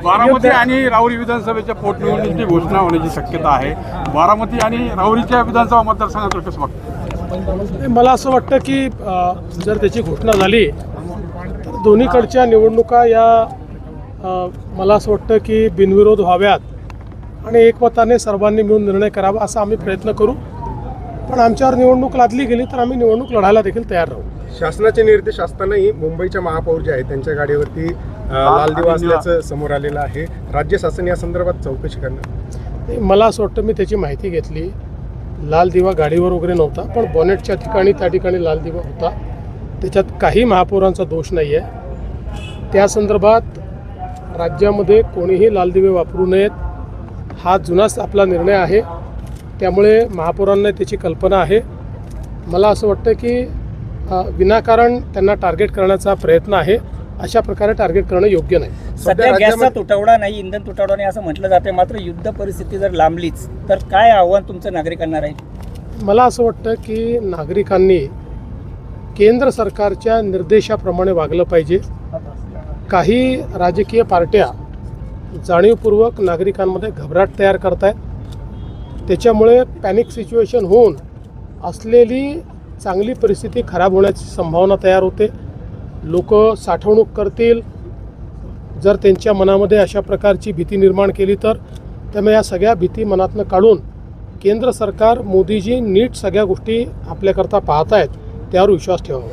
बारामती आणि राहुरी विधानसभेच्या पोटनिवडणुकीची घोषणा होण्याची शक्यता आहे. बारामती आणि राहुरीच्या विधानसभा मतदारसंघात कसं बघतो? मला असं वाटतं की जर त्याची घोषणा झाली तर दोन्हीकडच्या निवडणुका या मला असं वाटतं की बिनविरोध व्हाव्यात आणि एकमताने सर्वांनी मिळून निर्णय करावा असा आम्ही प्रयत्न करू. पण आमच्यावर निवडणूक लादली गेली तर आम्ही निवडणूक लढायला देखील तयार राहू. शासनाचे निर्देश असतानाही मुंबईच्या महापौर जे आहेत त्यांच्या गाडीवरती लाल दिवा असल्याचं समोर आलेलं आहे. राज्य शासन या संदर्भात चौकशी करणार. मला असं वाटतं मी त्याची माहिती घेतली. लाल दिवा गाडीवर वगैरे नव्हता, पण बॉनेटच्या ठिकाणी त्या ठिकाणी लाल दिवा होता. त्याच्यात काही महापौरांचा दोष नाही आहे. त्या संदर्भात राज्यामध्ये कोणीही लाल दिवे वापरू नयेत हा जुनाच आपला निर्णय आहे. त्यामुळे महापौरांना त्याची कल्पना आहे. मला असं वाटतं की विनाकारण त्यांना टार्गेट करण्याचा प्रयत्न आहे. अशा प्रकारे टार्गेट करणं योग्य नाही. सध्या गॅसचा तुटवडा नाही, इंधन तुटवडा नाही असं म्हटलं जाते. मात्र युद्ध परिस्थिती जर लांबलीच तर काय आव्हान तुमचं नागरिकांना राहील? मला असं वाटतं की नागरिकांनी केंद्र सरकारच्या निर्देशाप्रमाणे वागलं पाहिजे. काही राजकीय पार्ट्या जाणीवपूर्वक नागरिकांमध्ये घबराट तयार करत आहेत. त्याच्यामुळे पॅनिक सिच्युएशन होऊन असलेली चांगली परिस्थिती खराब होण्याची संभावना तयार होते. लोक साठवणूक करतील. जर त्यांच्या मनामध्ये अशा प्रकारची भीती निर्माण केली तर त्यामुळे या सगळ्या भीती मनातनं काढून केंद्र सरकार मोदीजी नीट सगळ्या गोष्टी आपल्याकरता पाहत आहेत त्यावर विश्वास ठेवावा.